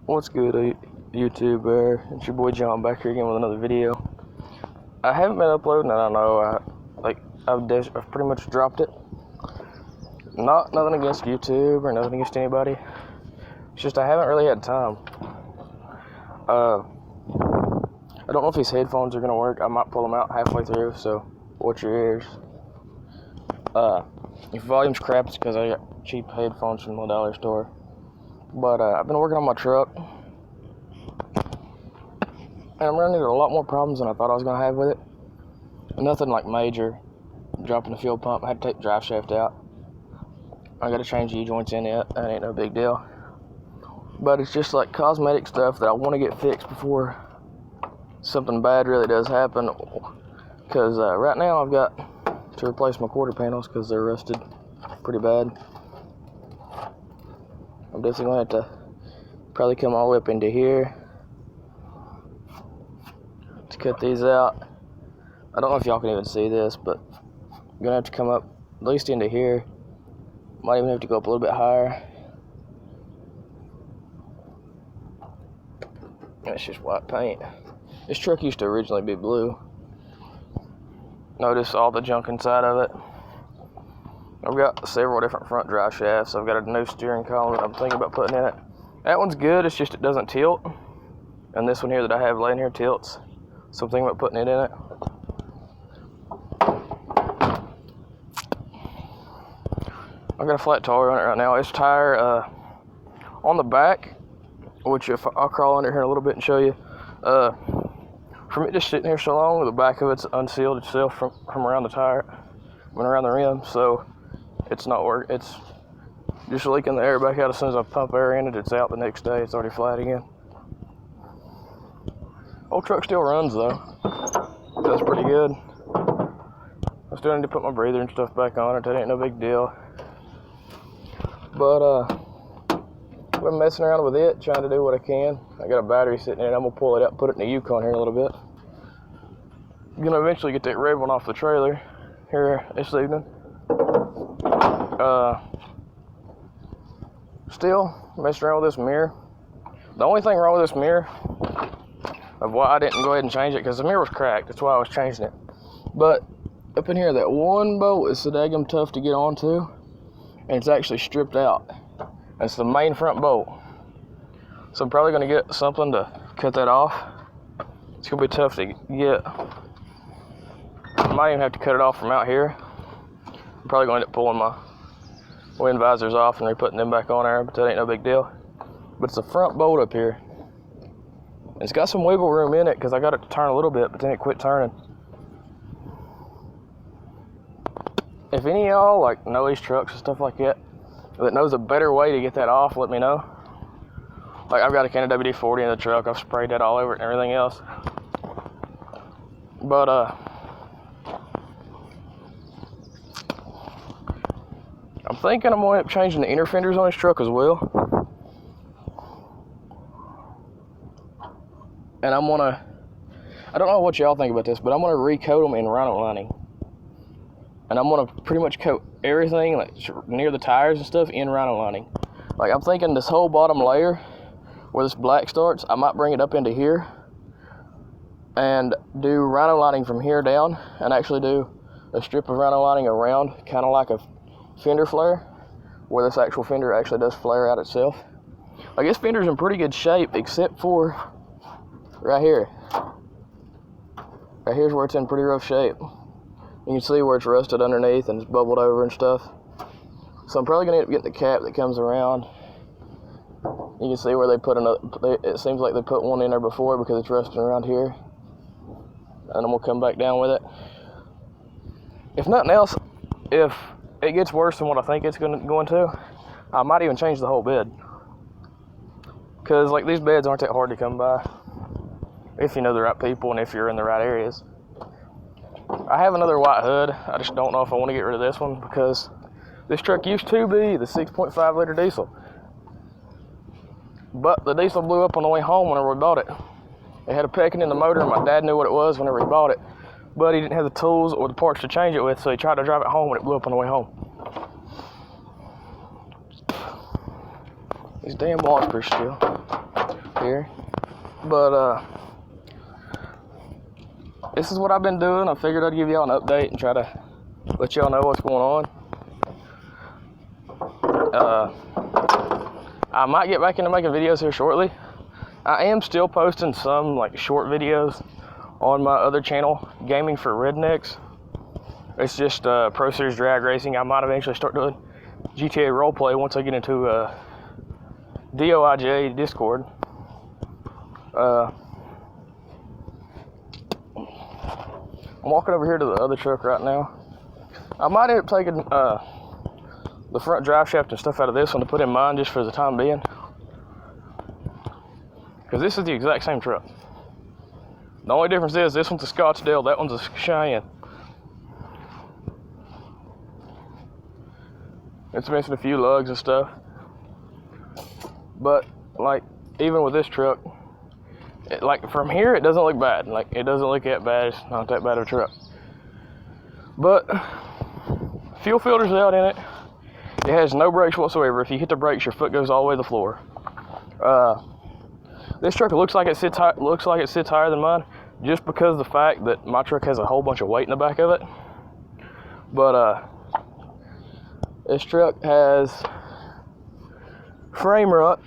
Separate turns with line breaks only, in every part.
What's good, YouTube? It's your boy John back here again with another video. I haven't been uploading, and I know I've pretty much dropped it. Nothing against YouTube or nothing against anybody. It's just I haven't really had time. I don't know if these headphones are gonna work. I might pull them out halfway through, so watch your ears. If volume's crap, it's because I got cheap headphones from the dollar store. But I've been working on my truck, and I'm running into a lot more problems than I thought I was going to have with it. Nothing like major. Dropping the fuel pump, I had to take the drive shaft out. I got to change the U-joints in it. That ain't no big deal. But it's just like cosmetic stuff that I want to get fixed before something bad really does happen. Because right now I've got to replace my quarter panels because they're rusted pretty bad. I'm definitely going to have to probably come all the way up into here to cut these out. I don't know if y'all can even see this, but I'm going to have to come up at least into here. Might even have to go up a little bit higher. That's just white paint. This truck used to originally be blue. Notice all the junk inside of it. I've got several different front drive shafts. I've got a new steering column that I'm thinking about putting in it. That one's good, it's just it doesn't tilt. And this one here that I have laying here tilts. So I'm thinking about putting it in it. I've got a flat tire on it right now. It's tire on the back, which if I'll crawl under here in a little bit and show you. From it just sitting here so long, the back of it's unsealed itself from around the tire, around the rim, so it's not working. It's just leaking the air back out. As soon as I pump air in it, it's out the next day. It's already flat again. Old truck still runs though. That's pretty good. I still need to put my breather and stuff back on it. That ain't no big deal. But I've been messing around with it, trying to do what I can. I got a battery sitting in it. I'm gonna pull it out, put it in the Yukon here in a little bit. I'm gonna eventually get that red one off the trailer here this evening. Still messing around with this mirror. The only thing wrong with this mirror, of why I didn't go ahead and change it, because the mirror was cracked. That's why I was changing it. But up in here, that one bolt is so daggum tough to get onto, and it's actually stripped out. It's the main front bolt. So I'm probably gonna get something to cut that off. It's gonna be tough to get. I might even have to cut it off from out here. I'm probably gonna end up pulling my wind visors off and re-putting them back on there, but that ain't no big deal. But it's a front bolt up here. It's got some wiggle room in it because I got it to turn a little bit, but then it quit turning. If any of y'all like know these trucks and stuff like that knows a better way to get that off, let me know. Like, I've got a can of WD-40 in the truck. I've sprayed that all over it and everything else. But I'm thinking I'm going to end up changing the inner fenders on this truck as well. And I don't know what y'all think about this, but I'm going to recoat them in rhino lining. And I'm going to pretty much coat everything like near the tires and stuff in rhino lining. Like, I'm thinking this whole bottom layer where this black starts, I might bring it up into here and do rhino lining from here down, and actually do a strip of rhino lining around, kind of like a fender flare, where this actual fender actually does flare out itself. I guess fender's in pretty good shape, except for right here. Right here's where it's in pretty rough shape. You can see where it's rusted underneath and it's bubbled over and stuff. So I'm probably gonna end up getting the cap that comes around. You can see where they put another, it seems like they put one in there before because it's rusting around here. And I'm gonna come back down with it. If nothing else, if it gets worse than what I think it's going to, I might even change the whole bed. Cause like, these beds aren't that hard to come by if you know the right people and if you're in the right areas. I have another white hood. I just don't know if I want to get rid of this one because this truck used to be the 6.5 liter diesel. But the diesel blew up on the way home whenever we bought it. It had a pecking in the motor, and my dad knew what it was whenever he bought it. But he didn't have the tools or the parts to change it with, so he tried to drive it home when it blew up on the way home. These damn wasper still here. But this is what I've been doing. I figured I'd give y'all an update and try to let y'all know what's going on. I might get back into making videos here shortly. I am still posting some like short videos on my other channel, Gaming for Rednecks. It's just Pro Series drag racing. I might eventually start doing GTA roleplay once I get into DOIJ Discord. I'm walking over here to the other truck right now. I might end up taking the front drive shaft and stuff out of this one to put in mine just for the time being. Because this is the exact same truck. The only difference is this one's a Scottsdale, that one's a Cheyenne. It's missing a few lugs and stuff. But, like, even with this truck, like, from here, it doesn't look bad. Like, it doesn't look that bad. It's not that bad of a truck. But, fuel filter's out in it. It has no brakes whatsoever. If you hit the brakes, your foot goes all the way to the floor. This truck looks like it sits higher than mine, just because of the fact that my truck has a whole bunch of weight in the back of it. But, this truck has frame rot.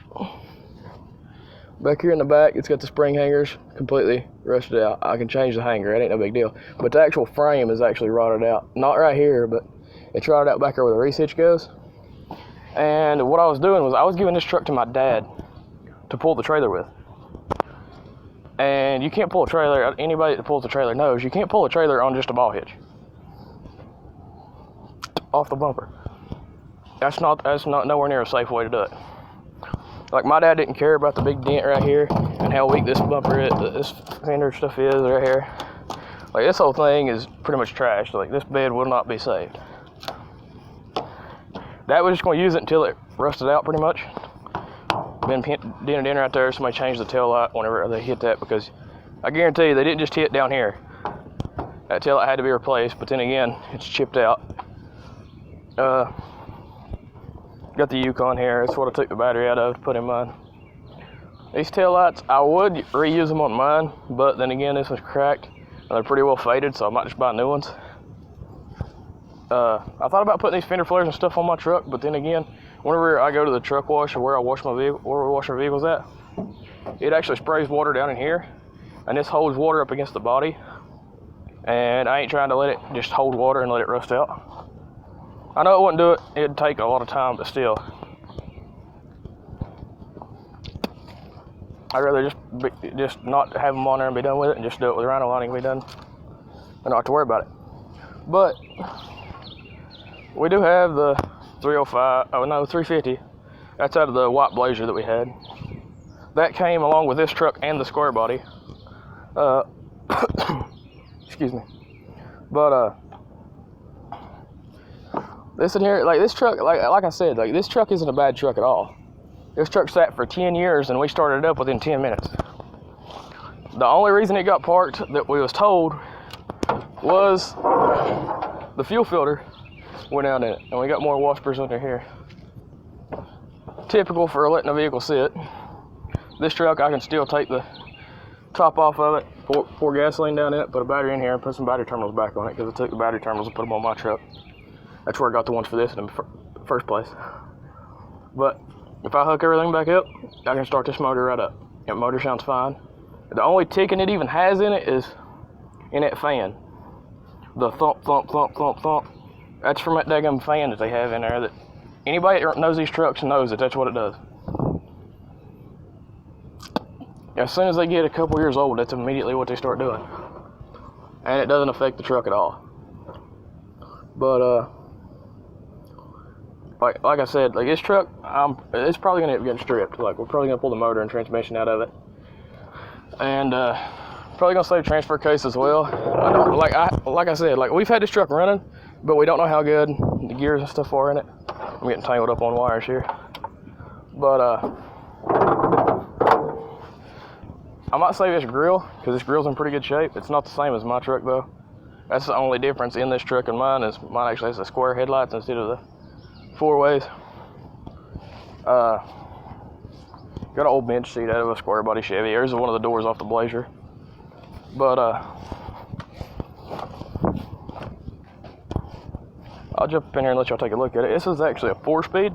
Back here in the back, it's got the spring hangers completely rusted out. I can change the hanger, it ain't no big deal. But the actual frame is actually rotted out. Not right here, but it's rotted out back here where the rear hitch goes. And what I was doing was I was giving this truck to my dad to pull the trailer with. And you can't pull a trailer, anybody that pulls a trailer knows, you can't pull a trailer on just a ball hitch. Off the bumper. That's not nowhere near a safe way to do it. Like, my dad didn't care about the big dent right here and how weak this bumper is, this fender stuff is right here. Like, this whole thing is pretty much trashed. Like, this bed will not be saved. Dad was just going to use it until it rusted out pretty much. Been dented in right there. Somebody changed the tail light whenever they hit that, because I guarantee you they didn't just hit down here. That tail light had to be replaced, but then again, it's chipped out. Got the Yukon here. That's what I took the battery out of to put in mine. These tail lights, I would reuse them on mine, but then again, this one's cracked and they're pretty well faded, so I might just buy new ones. I thought about putting these fender flares and stuff on my truck, but then again, whenever I go to the truck wash or where I wash my vehicle, where we wash our vehicles at, it actually sprays water down in here, and this holds water up against the body, and I ain't trying to let it just hold water and let it rust out. I know it wouldn't do it. It'd take a lot of time, but still. I'd rather just not have them on there and be done with it, and just do it with rhino lining and be done, and not have to worry about it. But we do have the 350. That's out of the white Blazer that we had. That came along with this truck and the square body. Excuse me. But this in here, like this truck, like I said, like this truck isn't a bad truck at all. This truck sat for 10 years and we started it up within 10 minutes. The only reason it got parked that we was told was the fuel filter went out in it, and we got more washers under here. Typical for letting a vehicle sit. This truck, I can still take the top off of it, pour gasoline down in it, put a battery in here, and put some battery terminals back on it, because I took the battery terminals and put them on my truck. That's where I got the ones for this in the first place. But if I hook everything back up, I can start this motor right up. That motor sounds fine. The only ticking it even has in it is in that fan. The thump, thump, thump, thump, thump. That's from that daggum fan that they have in there. That anybody that knows these trucks knows that that's what it does. As soon as they get a couple years old, that's immediately what they start doing. And it doesn't affect the truck at all. But, like I said, like this truck, it's probably gonna end up getting stripped. Like, we're probably gonna pull the motor and transmission out of it, and probably gonna save transfer case as well. Like I said, like we've had this truck running, but we don't know how good the gears and stuff are in it. I'm getting tangled up on wires here, but I might save this grill because this grill's in pretty good shape. It's not the same as my truck though. That's the only difference in this truck and mine, is mine actually has the square headlights instead of the four ways. Got an old bench seat out of a square body Chevy. Here's one of the doors off the Blazer. But I'll jump up in here and let y'all take a look at it. This is actually a 4-speed.